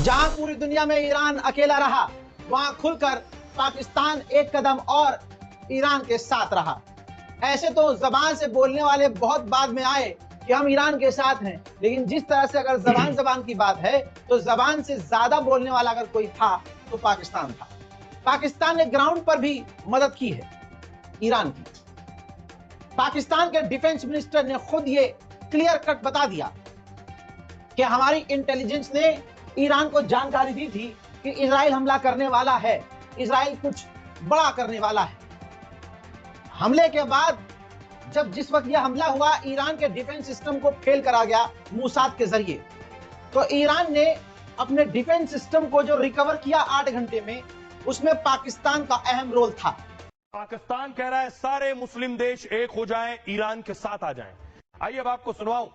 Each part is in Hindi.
जहां पूरी दुनिया में ईरान अकेला रहा, वहां खुलकर पाकिस्तान एक कदम और ईरान के साथ रहा। ऐसे तो जबान से बोलने वाले बहुत बाद में आए कि हम ईरान के साथ हैं, लेकिन जिस तरह से अगर जबान की बात है तो जबान से ज्यादा बोलने वाला अगर कोई था तो पाकिस्तान था। पाकिस्तान ने ग्राउंड पर भी मदद की है ईरान की। पाकिस्तान के डिफेंस मिनिस्टर ने खुद ये क्लियर कट बता दिया कि हमारी इंटेलिजेंस ने ईरान को जानकारी दी थी कि इजराइल हमला करने वाला है, इजराइल कुछ बड़ा करने वाला है। हमले के बाद जिस वक्त यह हमला हुआ, ईरान के डिफेंस सिस्टम को फेल करा गया मूसाद के जरिए, तो ईरान ने अपने डिफेंस सिस्टम को जो रिकवर किया 8 घंटे में, उसमें पाकिस्तान का अहम रोल था। पाकिस्तान कह रहा है सारे मुस्लिम देश एक हो जाएं, ईरान के साथ आ जाएं। आइए अब आपको सुनवाऊं,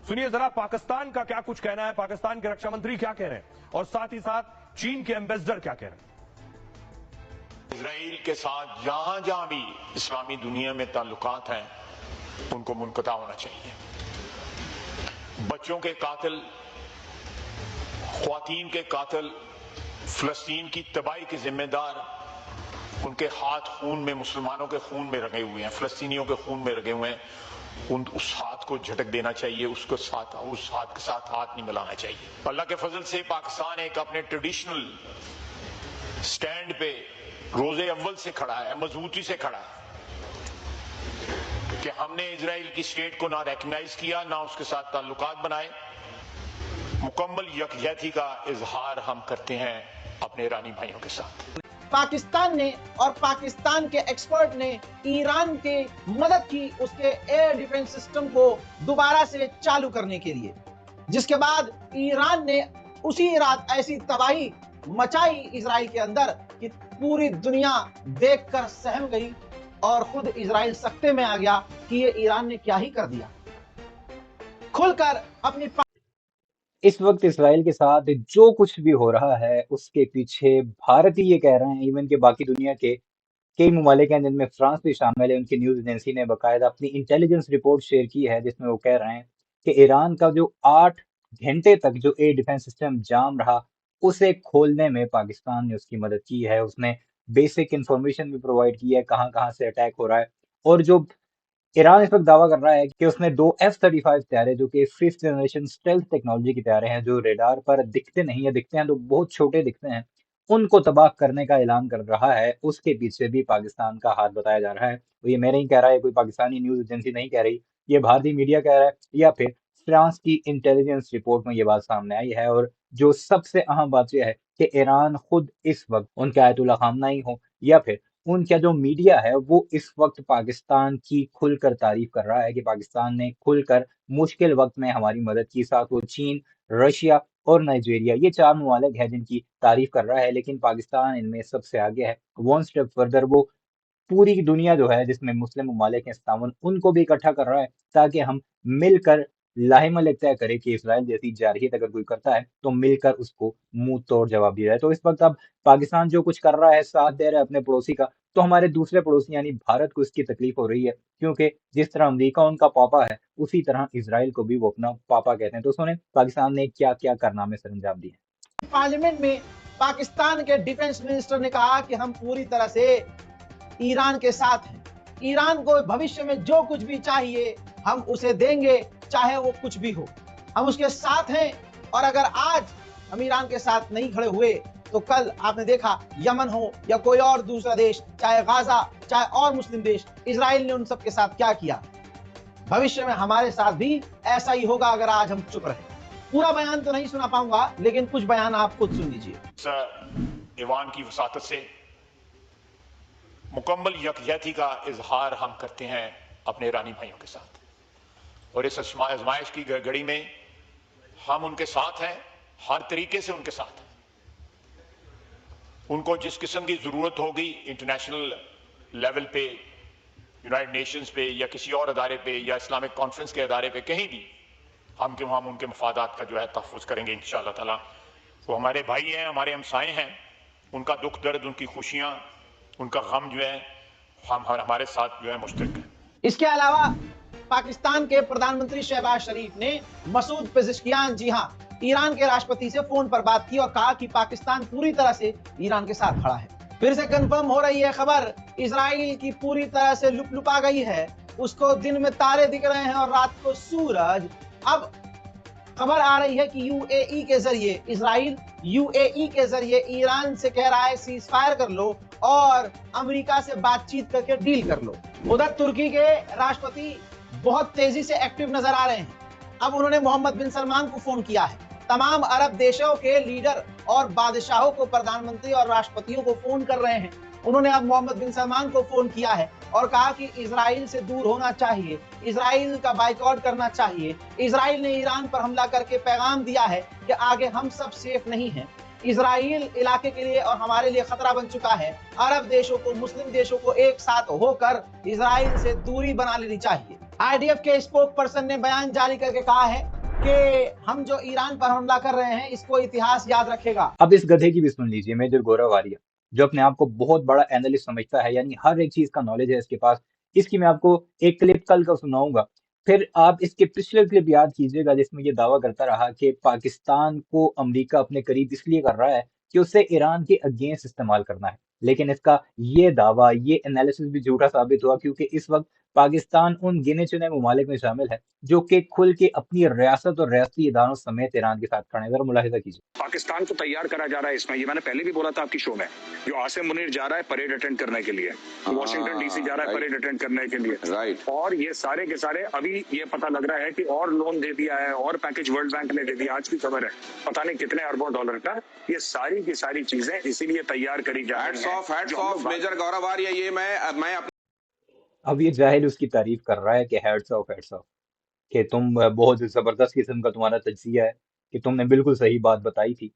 सुनिए जरा पाकिस्तान का क्या कुछ कहना है, पाकिस्तान के रक्षा मंत्री क्या कह रहे हैं और साथ ही साथ चीन के एम्बेसडर क्या कह रहे हैं। इजराइल के साथ जहां जहां भी इस्लामी दुनिया में ताल्लुकात हैं, उनको मुनक़ता होना चाहिए। बच्चों के कातिल, ख्वातीन के कातिल, फलस्तीन की तबाही के जिम्मेदार, उनके हाथ खून में, मुसलमानों के खून में रंगे हुए हैं, फलस्तीनियों के खून में रंगे हुए हैं। उस हाथ को झटक देना चाहिए, उस हाथ के साथ हाथ नहीं मिलाना चाहिए। अल्लाह के फजल से पाकिस्तान एक अपने ट्रेडिशनल स्टैंड पे रोजे अव्वल से खड़ा है, मजबूती से खड़ा है कि हमने इजराइल की स्टेट को ना रिकॉग्नाइज किया, ना उसके साथ ताल्लुकात बनाए। मुकम्मल यकजहती का इजहार हम करते हैं अपने ईरानी भाइयों के साथ। पाकिस्तान ने और पाकिस्तान के एक्सपर्ट ने ईरान के मदद की उसके एयर डिफेंस सिस्टम को दोबारा से चालू करने के लिए, जिसके बाद ईरान ने उसी रात ऐसी तबाही मचाई इजराइल के अंदर कि पूरी दुनिया देखकर सहम गई और खुद इजराइल सकते में आ गया कि ये ईरान ने क्या ही कर दिया। खुलकर अपनी इस वक्त इसराइल के साथ जो कुछ भी हो रहा है उसके पीछे भारत ही ये कह रहे हैं, इवन के बाकी दुनिया के कई ममालिक हैं जिनमें फ्रांस भी शामिल है। उनकी न्यूज एजेंसी ने बाकायदा अपनी इंटेलिजेंस रिपोर्ट शेयर की है जिसमें वो कह रहे हैं कि ईरान का जो 8 घंटे तक जो एयर डिफेंस सिस्टम जाम रहा, उसे खोलने में पाकिस्तान ने उसकी मदद की है। उसने बेसिक इंफॉर्मेशन भी प्रोवाइड की है कहाँ कहाँ से अटैक हो रहा है। और जो ईरान इस वक्त दावा कर रहा है कि उसने 2 F-35 तैयारे जो कि 5th जनरेशन स्टेल्थ टेक्नोलॉजी की तैयारे हैं, जो रेडार पर दिखते नहीं है, दिखते हैं तो बहुत छोटे दिखते हैं, उनको तबाह करने का ऐलान कर रहा है। उसके पीछे भी पाकिस्तान का हाथ बताया जा रहा है। तो ये मैं नहीं कह रहा है, कोई पाकिस्तानी न्यूज एजेंसी नहीं कह रही, ये भारतीय मीडिया कह रहा है या फिर फ्रांस की इंटेलिजेंस रिपोर्ट में ये बात सामने आई है। और जो सबसे अहम बात यह है कि ईरान खुद इस वक्त, उनके आयतुल्ला खामनाई हो या फिर उनका जो मीडिया है, वो इस वक्त पाकिस्तान की खुलकर तारीफ कर रहा है कि पाकिस्तान ने खुलकर मुश्किल वक्त में हमारी मदद की। साथ वो चीन, रशिया और नाइजीरिया, ये 4 ममालिक हैं जिनकी तारीफ कर रहा है, लेकिन पाकिस्तान इनमें सबसे आगे है। वन स्टेप फर्दर वो पूरी दुनिया जो है जिसमें मुस्लिम ममालिक हैं 57, उनको भी इकट्ठा कर रहा है ताकि हम मिलकर लाहिमल तय करें कि इसराइल जैसी जारहियत अगर कोई करता है तो मिलकर उसको मुंह तोड़ जवाब दिया जाए। तो इस वक्त अब पाकिस्तान जो कुछ कर रहा है, साथ दे रहा है अपने पड़ोसी का, तो हमारे दूसरे पड़ोसी यानी भारत को इसकी तकलीफ हो रही है, क्योंकि जिस तरह अमेरिका उनका पापा है, उसी तरह इसराइल को भी वो अपना पापा कहते हैं। तो सुने पाकिस्तान ने क्या क्या कारनामे सरअंजाम दिए। पार्लियामेंट में पाकिस्तान के डिफेंस मिनिस्टर ने कहा कि हम पूरी तरह से ईरान के साथ हैं, ईरान को भविष्य में जो कुछ भी चाहिए हम उसे देंगे, चाहे वो कुछ भी हो, हम उसके साथ हैं। और अगर आज हम ईरान के साथ नहीं खड़े हुए तो कल आपने देखा यमन हो या कोई और दूसरा देश, चाहे गाजा, चाहे और मुस्लिम देश, इजराइल ने उन सब के साथ क्या किया। भविष्य में हमारे साथ भी ऐसा ही होगा अगर आज हम चुप रहे। पूरा बयान तो नहीं सुना पाऊंगा, लेकिन कुछ बयान आप खुद सुन लीजिए। ईवान की वसातत से मुकम्मल यकजहती का इजहार हम करते हैं अपने ईरानी भाइयों के साथ, और इस आजमाइश की घड़ी में हम उनके साथ हैं, हर तरीके से उनके साथ हैं। उनको जिस किस्म की जरूरत होगी इंटरनेशनल लेवल पे, यूनाइटेड नेशंस पे या किसी और अदारे पे या इस्लामिक कॉन्फ्रेंस के अदारे पे, कहीं भी हम उनके मफादात का जो है तहफ़्फ़ुज़ करेंगे इंशाअल्लाह ताला। वो हमारे भाई हैं, हमारे हमसाए हैं, उनका दुख दर्द, उनकी खुशियाँ, उनका गम जो है हमारे साथ जो है मुश्तरक है। इसके अलावा पाकिस्तान के प्रधानमंत्री शहबाज शरीफ ने मसूद पेज़ेश्कियान, जी हाँ, ईरान के राष्ट्रपति से फोन पर बात की और कहा कि पाकिस्तान पूरी तरह से ईरान के साथ खड़ा है। फिर से कंफर्म हो रही है खबर, इजराइल की पूरी तरह से लुपलुपा गई है। उसको दिन में तारे दिख रहे हैं और रात को सूरज। अब खबर आ रही है कि यूएई के जरिए इजराइल यूएई के जरिए ईरान से कह रहा है सीज फायर कर लो और अमेरिका से बातचीत करके डील कर लो। उधर तुर्की के राष्ट्रपति बहुत तेजी से एक्टिव नजर आ रहे हैं। अब उन्होंने मोहम्मद बिन सलमान को फोन किया है। तमाम अरब देशों के लीडर और बादशाहों को, प्रधानमंत्री और राष्ट्रपतियों को फोन कर रहे हैं। उन्होंने अब मोहम्मद बिन सलमान को फोन किया है और कहा कि इजराइल से दूर होना चाहिए, इजराइल का बाइकआउट करना चाहिए। इजराइल ने ईरान पर हमला करके पैगाम दिया है कि आगे हम सब सेफ नहीं हैं। इजराइल इलाके के लिए और हमारे लिए खतरा बन चुका है। अरब देशों को, मुस्लिम देशों को एक साथ होकर इजराइल से दूरी बना लेनी चाहिए। आईडीएफ के स्पोक पर्सन ने बयान जारी करके कहा है कि हम जो ईरान पर हमला कर रहे हैं इसको इतिहास याद रखेगा। अब इस गधे की भी सुन लीजिए, मेजर गौरव आर्या, जो अपने आप को बहुत बड़ा एनालिस्ट समझता है, यानी हर एक चीज का नॉलेज है इसके पास। इसकी मैं आपको एक क्लिप कल का सुनाऊंगा, फिर आप इसके पिछले क्लिप याद कीजिएगा जिसमें ये दावा करता रहा कि पाकिस्तान को अमेरिका अपने करीब इसलिए कर रहा है कि उसे ईरान के अगेंस्ट इस्तेमाल करना है। लेकिन इसका ये दावा, ये एनालिसिस भी झूठा साबित हुआ, क्योंकि इस वक्त पाकिस्तान उन गिने चुने ममालिक में शामिल है जो कि खुल के अपनी रियासत और रियासती इदारों समेत ईरान के साथ खड़े हैं। जरा मुलाहिजा कीजिए। पाकिस्तान को तैयार करा जा रहा है इसमें, ये मैंने पहले भी बोला था आपकी शो में। जो आसिम मुनीर जा रहा है परेड अटेंड करने के लिए, वॉशिंगटन डीसी जा रहा है परेड अटेंड करने के लिए, राइट। और ये सारे के सारे अभी ये पता लग रहा है कि और लोन दे दिया है और पैकेज वर्ल्ड बैंक ने दे दिया। आज की खबर है, पता नहीं कितने अरबों डॉलर का। ये सारी की सारी चीजें इसीलिए तैयार करी जा रही हैं। हैट्स ऑफ मेजर गौरव आर्या। ये मैं अब ये जाहिल उसकी तारीफ कर रहा है कि हैट्स ऑफ कि तुम बहुत जबरदस्त किस्म का तुम्हारा तज्जिया है, कि तुमने बिल्कुल सही बात बताई थी,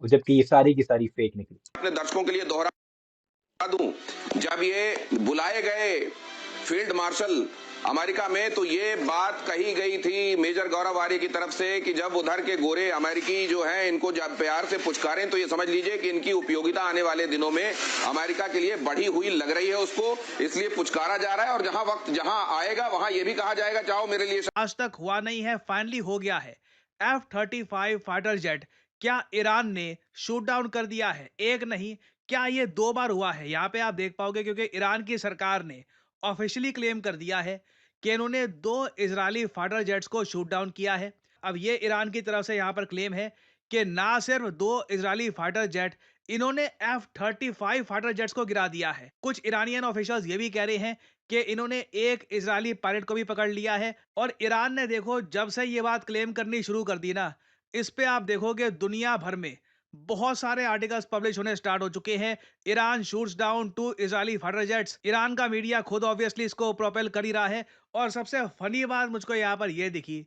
और जबकि ये सारी की सारी फेक निकली। अपने दर्शकों के लिए दोहरा दूं, जब ये बुलाए गए फील्ड मार्शल अमेरिका में, तो ये बात कही गई थी मेजर गौरव आर्य की तरफ से कि जब उधर के गोरे अमेरिकी जो हैं इनको जब प्यार से पुचकारें तो ये समझ लीजिए कि इनकी उपयोगिता आने वाले दिनों में अमेरिका के लिए बढ़ी हुई लग रही है उसको, इसलिए पुचकारा जा रहा है। और जहां वक्त जहां आएगा वहां ये भी कहा जाएगा चाहो मेरे लिए। आज तक हुआ नहीं है, फाइनली हो गया है। F-35 फाइटर जेट क्या ईरान ने शूट डाउन कर दिया है? एक नहीं, क्या ये 2 बार हुआ है? यहाँ पे आप देख पाओगे, क्योंकि ईरान की सरकार ने ऑफिशियली क्लेम कर दिया है कि इन्होंने 2 इजरायली फाइटर जेट्स को शूट डाउन किया है। अब ये ईरान की तरफ से यहाँ पर क्लेम है कि ना सिर्फ 2 इजरायली फाइटर जेट, इन्होंने F-35 फाइटर जेट्स को गिरा दिया है। कुछ ईरानियन ऑफिशियल्स ये भी कह रहे हैं कि इन्होंने एक इजरायली पायलट को भी पकड़ लिया है। और ईरान ने देखो, जब से ये बात क्लेम करनी शुरू कर दी ना, इस पे आप देखोगे दुनिया भर में बहुत सारे आर्टिकल्स पब्लिश होने स्टार्ट हो चुके हैं। Iran shoots down 2 Israeli fighter jets. Iran का मीडिया खुद ऑब्वियसली इसको प्रोपेल कर ही रहा है। और सबसे फनी बात मुझको यहाँ पर ये दिखी,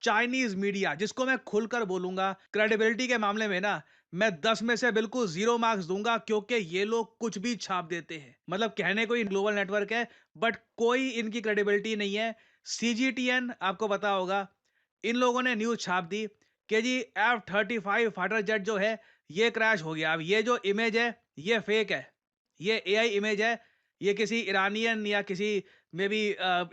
चाइनीज मीडिया, जिसको मैं खुलकर बोलूंगा क्रेडिबिलिटी के मामले में ना, मैं 10 में से बिल्कुल 0 मार्क्स दूंगा, क्योंकि ये लोग कुछ भी छाप देते हैं। मतलब कहने को ही ग्लोबल नेटवर्क है, बट कोई इनकी क्रेडिबिलिटी नहीं है। CGTN आपको पता होगा, इन लोगों ने न्यूज छाप दी कि जी F-35 फाइटर जेट जो है ये क्रैश हो गया। अब ये जो इमेज है ये फेक है, ये AI इमेज है। ये किसी ईरानियन या किसी में भी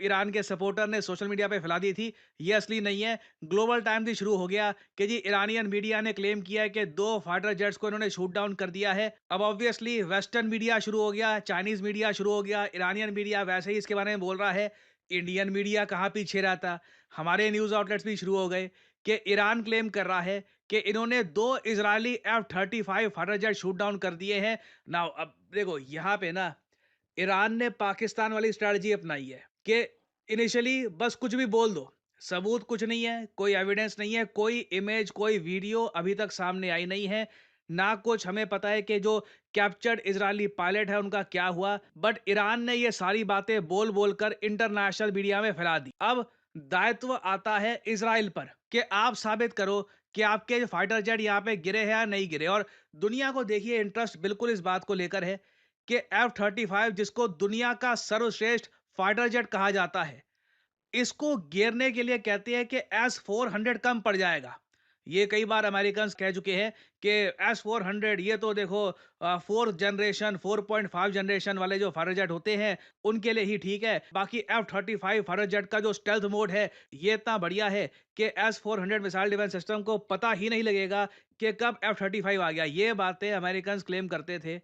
ईरान के सपोर्टर ने सोशल मीडिया पे फैला दी थी, ये असली नहीं है। ग्लोबल टाइम्स भी शुरू हो गया कि जी ईरानियन मीडिया ने क्लेम किया है कि 2 फाइटर जेट्स को इन्होंने शूट डाउन कर दिया है। अब ऑब्वियसली वेस्टर्न मीडिया शुरू हो गया, चाइनीज मीडिया शुरू हो गया, ईरानियन मीडिया वैसे ही इसके बारे में बोल रहा है। इंडियन मीडिया कहाँ पीछे रहता, हमारे न्यूज आउटलेट्स भी शुरू हो गए कि ईरान क्लेम कर रहा है कि इन्होंने 2 Israeli F-35 fighter jet shoot down कर दिए हैं ना। अब देखो यहाँ पे ना, ईरान ने पाकिस्तान वाली स्ट्रेटजी अपनाई है कि इनिशियली बस कुछ भी बोल दो, सबूत कुछ नहीं है, कोई एविडेंस नहीं है, कोई इमेज, कोई वीडियो अभी तक सामने आई नहीं है, ना कुछ हमें पता है कि जो कैप्चर्ड इजरायली पायलट है उनका क्या हुआ। बट ईरान ने ये सारी बातें बोल बोल कर इंटरनेशनल मीडिया में फैला दी। अब दायित्व आता है इजराइल पर कि आप साबित करो कि आपके जो फाइटर जेट यहाँ पे गिरे हैं या नहीं गिरे। और दुनिया को देखिए इंटरेस्ट बिल्कुल इस बात को लेकर है कि F-35, जिसको दुनिया का सर्वश्रेष्ठ फाइटर जेट कहा जाता है, इसको गिरने के लिए कहते हैं कि S-400 कम पड़ जाएगा। ये कई बार अमेरिकन कह चुके हैं कि S-400 ये तो देखो 4th जनरेशन 4.5 जनरेशन वाले जो फाइटर जेट होते हैं उनके लिए ही ठीक है। बाकी F-35 फाइटर जेट का जो स्टेल्थ मोड है ये इतना बढ़िया है कि S-400 मिसाइल डिफेंस सिस्टम को पता ही नहीं लगेगा कि कब F-35 आ गया। ये बातें अमेरिकन क्लेम करते थे।